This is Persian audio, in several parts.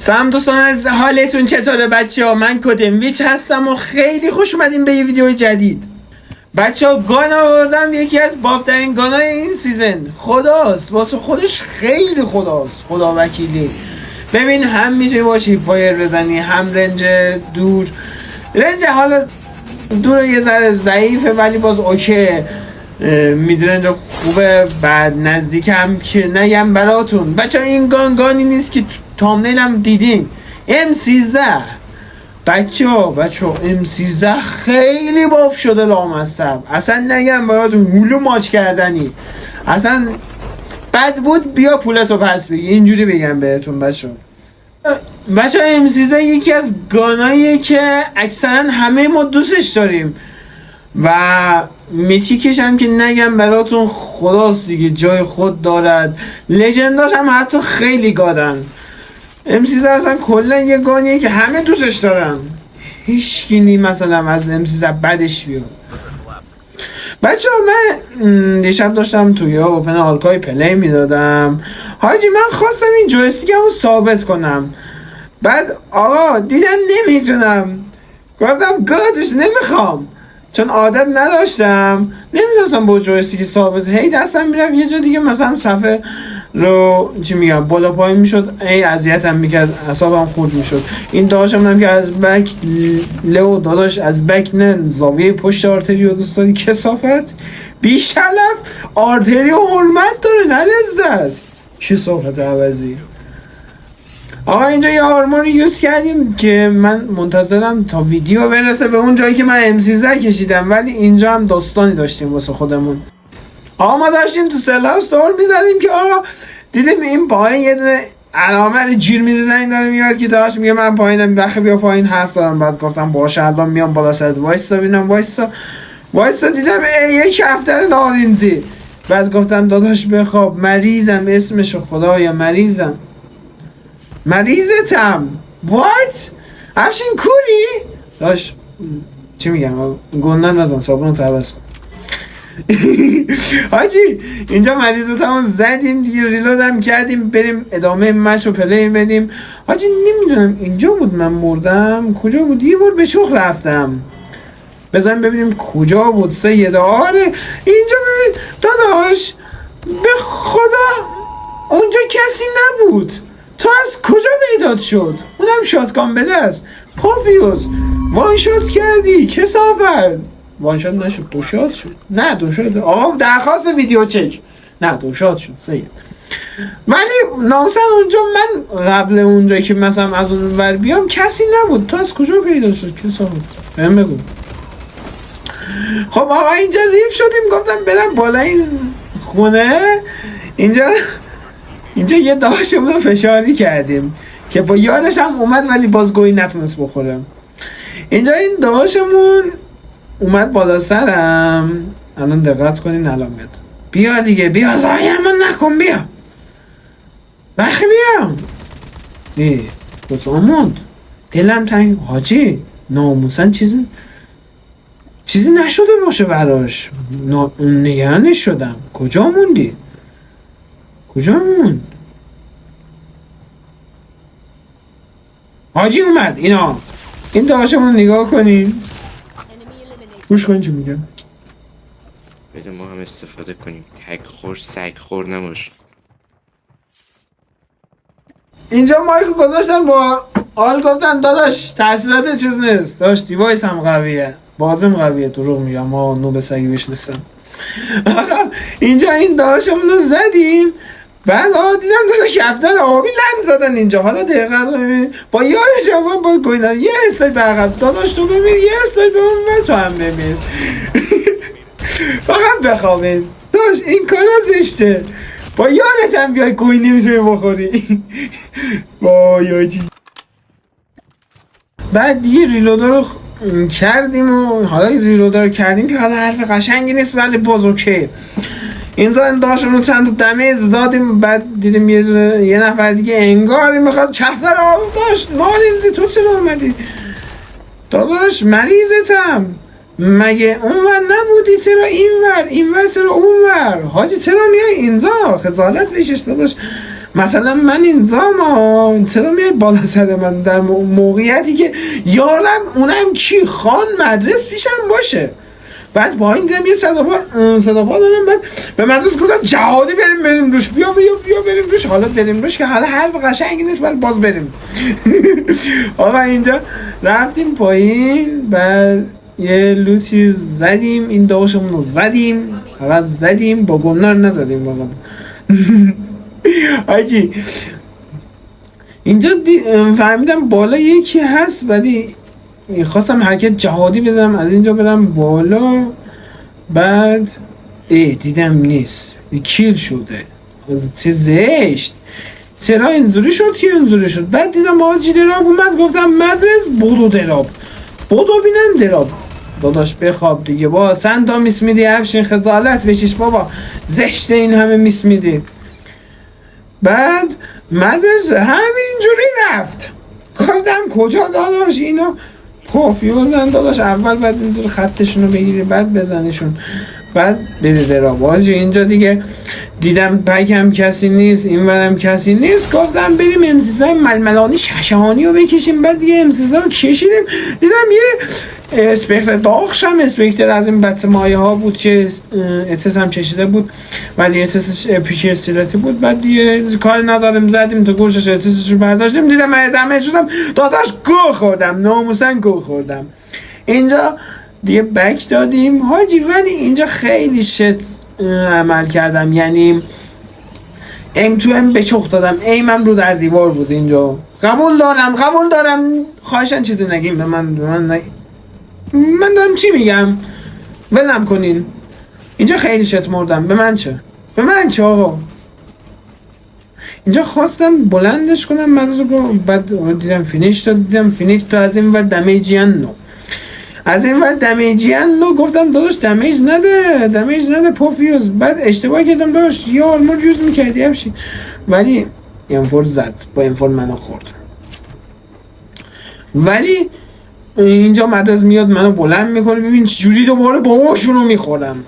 سلام دوستان، از حالتون چطوره بچه ها؟ من کدم ویچ هستم و خیلی خوش اومدیم به یه ویدیو جدید. بچه ها گان آوردم، یکی از بافترین گانای این سیزن. خداست، واسه خودش خیلی خداست، خدا وکیلی. ببین هم میتونی باشی فایر بزنی، هم رنج دور. رنج حالا دور یه ذره ضعیفه ولی باز اوکی، میدرنج خوبه. بعد نزدیک هم که نگم براتون بچه ها، این گانی نیست که تامنیل هم دیدین. M13 بچه ها M13 خیلی باف شده لامصب، اصلا نگم براتون هولو ماچ کردنی، اصلا بد بود. بیا پولتو پس بگی، اینجوری بگم بهتون بچه ها. M13 یکی از گاناییه که اکثرا همه ما دوستش داریم و میتیکش هم که نگم براتون خداست دیگه، جای خود دارد. لژنداش هم حتی خیلی گادن. M13 اصلا کلا یه گانیه که همه دوستش دارن، هیچکی مثلا از M13 بدش بیاد. بچه ها من دیشب داشتم توی اوپن آلکای پلی میدادم حاجی، من خواستم این جویستیکم رو ثابت کنم، بعد آقا دیدم نمیتونم، گفتم گادش نمیخوام چون عادت نداشتم، نمیتونستم با جویستیک ثابت. هی دستم میرفت یه جا دیگه، مثلا صفحه رو چی میگم بالا پایین میشد، هی اذیتم میکرد، اعصابم خورد میشد. این داداشم هم که از بک لو داداش از بک نه زاویه پشت آرتریو دوستانی کثافت بیشلف، آرتریو حرمت داره نه لذت، کثافت عوضی. آقا اینجا یه آرمون یوز کردیم که من منتظرم تا ویدیو برسه به اون جایی که من M13 کشیدم، ولی اینجا هم داستانی داشتیم واسه خودمون. آقا ما داشتیم تو سلاس دور میزدیم که آقا دیدیم این پایین یه دونه علامت جیر میزنن، این داره میاد که داشت میگه من پایینم، بخه بیا پایین حرف دارم. بعد گفتم باشه الان میام بالا سرت وایسا ببینم. وایسا دیدم یه کفتر نارنجی. بعد گفتم داداش بخواب، مریضم، اسمشو خدایا مریضتم. وات؟ همچین کوری؟ داشت چی میگم؟ گندن نزن، صابون رو عوض کن. حاجی اینجا مریضتمو زدیم دیگه، ریلودم کردیم بریم ادامه مچ رو پلی بدیم. حاجی نمیدونم اینجا بود من مردم، کجا بود؟ یه بار به چخ رفتم، بزن ببینیم کجا بود. سیده آره اینجا ببین داداش، به خدا اونجا کسی نبود. تو از کجا پیدات شد؟ اونم شاتگان بده است. پوفیوس وان شات کردی کثافت. وان شات نشد، دو شات شد. نه دو شات. آقا درخواست ویدیو چک. نه دو شات شد سید. ولی نامسن اونجا من قبل اونجا که مثلا از اون ور بیام کسی نبود. تو از کجا پیدا شد کثافت؟ بهم بگو. خب آقا اینجا ریف شدیم، گفتم برم بالا این خونه. اینجا یه داشمون رو فشاری کردیم که با یارش هم اومد ولی باز گویی نتونست بخوره. اینجا این داشمون اومد بالا سرم، الان دقت کنین الان میاد. بیا دیگه بیا، زایمون نکن، بیا بخی بیا. دوتا موند دلم تنگ. حاجی ناموسن چیزی نشده باشه براش، نگرانش شدم. کجا موندی؟ کجا موند؟ حاجی اومد. این داشمون نگاه کنین، گوش کنین چی میگم. بده ما هم استفاده کنیم، تک خور سگ خور نباش. اینجا مایکو گذاشتم با آل، گفتن داداش تاثیرات چیز نیست، داشت دیوایس هم قویه، بازم قویه. دروغ میگم، ما نوب سگی بشنستم. اینجا این داشمون رو زدیم، بعد دیدم دو کفتر آبی لم زدن اینجا. حالا دقیقا ببین با یارش هم با گویدن یه استایل به عقب، داداش تو بمیر، یه استایل به اون و تو هم بمیر. فقط بخوابین داشت، این کار زشته. با یارت هم بیای گوی نمیتونی بخوری. وای چی. بعد دیگه ریلودا رو کردیم و حالا ریلودا رو کردیم که حالا حرف قشنگی نیست ولی باز اوکی. اینجا این داشتون چند تا دمیز دادیم، بعد دیدیم یه نفر دیگه انگاری میخواد چفتر آب داشت. نارنزی تو چرا اومدی؟ داداش مریضتم، مگه اونور نبودی؟ چرا اینور چرا اونور؟ حاجی چرا میای اینجا؟ خجالت بکش داداش. مثلا من این زمان چرا میاد بالا سر من در موقعیتی که یارم اونم کی خان مدرس پیشم باشه. بعد با این دیدم یه صدا پا دارم، بعد به مدرس گفتم جهادی بریم روش، بیا بریم روش. حالا بریم روش که حالا حرف قشنگی نیست ولی باز بریم. آقا اینجا رفتیم پایین، بعد یه لوتی زدیم، این داشمون رو زدیم، فقط زدیم، با گمنار نزدیم واقعا. آجی اینجا فهمیدم بالا یکی هست، ولی خواستم حرکت جهادی بزنم از اینجا برم بالا، بعد دیدم نیست، کیل شده. چه زشت، چرا اینجوری شد؟ بعد دیدم آجی دراب اومد، گفتم مدرس بدو دراب، بدو بینم دراب. داداش بخواب دیگه، با چند تا میس میدی افشین، خجالت بکش بابا، زشته این همه میس میدی. بعد مدرس همینجوری رفت، گفتم کجا داداش اینا پافیوزن داداش، اول بعد اینجور خطشون رو بگیری بعد بزنیشون، بعد بده دراب. آجی اینجا دیگه دیدم پکم کسی نیست، اینورم کسی نیست، گفتم بریم امسیزای ململانی ششهانی رو بکشیم. بعد دیگه امسیزا رو کشیدیم، دیدم یه اسپکتر داغشم، اسپکتر از این بچه مایه ها بود که اتس هم کشیده بود ولی اتسش پیش استیلاتی بود. بعد دیگه کاری ندارم، زدیم تو گوشش، اتسش رو برداشتیم، دیدم من دمه شدم داداش، گو خوردم، ناموسن گو خوردم. اینجا دیگه بک دادیم حاجی، ولی اینجا خیلی شت عمل کردم، یعنی ام تو ام به چخ دادم، ایمم رو در دیوار بود. اینجا قبول دارم خواهشن چیزی نگیم به من من دارم چی میگم، ولم کنین. اینجا خیلی شت مردم، به من چه آقا. اینجا خواستم بلندش کنم مدرس رو، بعد دیدم فینیش داد، دیدم فینیت تو از این ور دمیجین نو، گفتم داداش دمیج نده پوفیوز. بعد اشتباه کردم داداش، یه آرمور یوز میکردی همشی، ولی انفور زد، با انفور منو خورد. ولی اینجا مدرس میاد منو بلند میکنه، ببین چجوری دوباره باباشونو میخورم.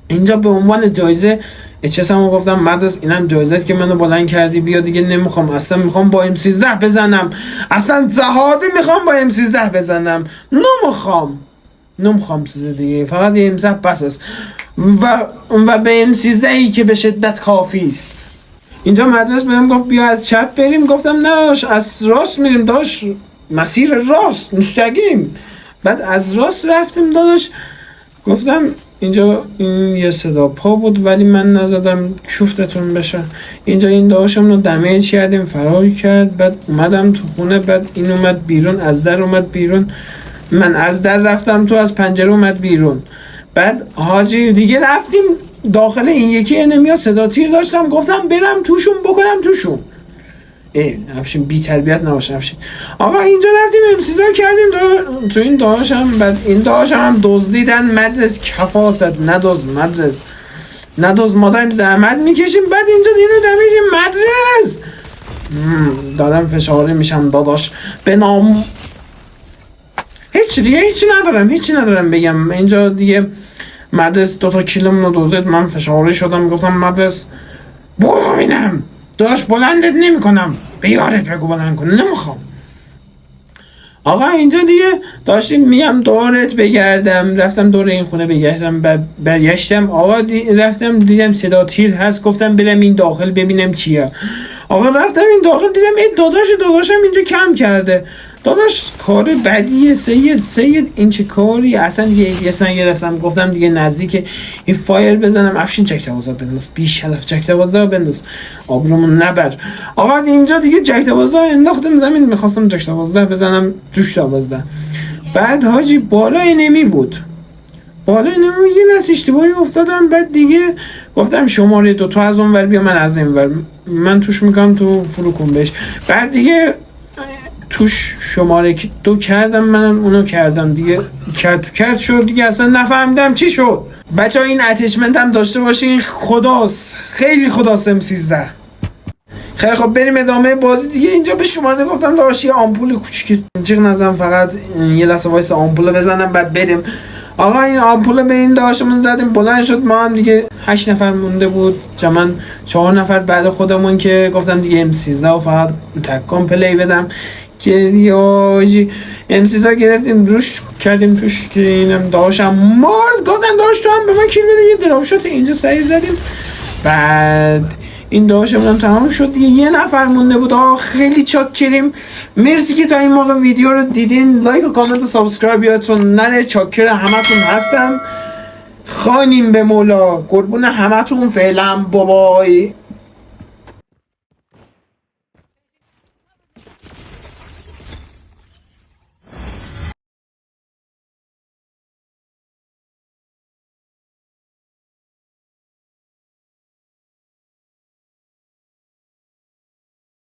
اینجا به عنوان جایزه اچسمو گفتم مدرس اینم جایزت که منو بلند کردی، بیا دیگه نمیخوام، اصلا میخوام با M13 بزنم، اصلا زهادی میخوام با M13 بزنم، نمیخوام چیز دیگه، فقط یه M13 بس است و به M13 ای که به شدت کافی است. اینجا مدرس بهم گفت بیا از چپ بریم، گفتم نه از راست میریم داش، مسیر راست مستقیم. بعد از راست رفتیم داداش، گفتم اینجا این یه صدا پا بود ولی من نزدم چفتتون بشه. اینجا این داشم رو دمیج کردیم، فرار کرد، بعد اومدم تو خونه، بعد این اومد بیرون، از در اومد بیرون، من از در رفتم تو، از پنجره اومد بیرون. بعد حاجی دیگه رفتیم داخل، این یکی انمیا صدا تیر داشتم، گفتم برم توشون بکنم توشون. افشین بی تربیت نباشه افشین. آقا اینجا رفتیم امسیزا کردیم تو این داشم، بعد این داشم هم دزدیدن مدرس، کفاست ندوز ما داریم زحمت میکشیم. بعد اینجا دینو دمیجیم مدرس، دارم فشاری میشم داداش به نام هیچی ندارم بگم. اینجا دیگه مدرس 2 کیلوم رو دوزید، من فشاری شدم، گفتم مدرس برو بینم داداش، بلندت نمی کنم، به یارت بگو بلند کن، نمیخوام. آقا اینجا دیگه داشتیم میگم دورت بگردم، رفتم دور این خونه بگردم، برگشتم آقا رفتم دیدم صدا تیر هست، گفتم برم این داخل ببینم چیه. آقا رفتم این داخل دیدم داداشم اینجا کم کرده. داداش کار بدیه سید این چه کاری اصلا. یه سن گرفتم گفتم دیگه نزدیک این فایر بزنم، افشین جک 12 بنداز، بیشرف جک 12 بنداز، آبرومون نبر. آقا اینجا دیگه جک 12 انداختم زمین، میخواستم جک 12 بزنم توش 12. بعد حاجی بالا انمی بود، یه لحظه اشتباهی افتادم. بعد دیگه گفتم شماره 2 تو از اون ور بیا، من از این ور، من توش میکنم تو فرو کن بهش. بعد دیگه توش شماره 2 کردم، منم اونو کردم دیگه، کرد شد دیگه، اصلا نفهمیدم چی شد. بچه ها این اتچمنت هم داشته باشین، خیلی خداست M13. خیلی خب بریم ادامه بازی دیگه. اینجا به شماره گفتم داشت یه آمپول کوچیک جیغ نزن، فقط یه لحظه وایس آمپول بزنم بعد بریم. آقا این آمپول به این داشتمون زدیم بلند شد. ما هم دیگه 8 نفر مونده بود جمعا 4 نفر بعد خودمون که گفتم دیگه M13 و فقط تکان پلی بدم که دیگه M13 گرفتیم روش کردیم توش که اینم داشتم مرد. گفتم داشت تو هم به من کیل بده. یه دراپ شات اینجا سریع زدیم. بعد این داشتمون هم تمام شد دیگه. یه نفر مونده بود. خیلی چاکریم. مرسی که تا این موقع ویدیو رو دیدین. لایک و کامنت و سابسکرایب یادتون نره. چاکر همتون هستم. خانیم به مولا. قربون همتون. فعلا بابای.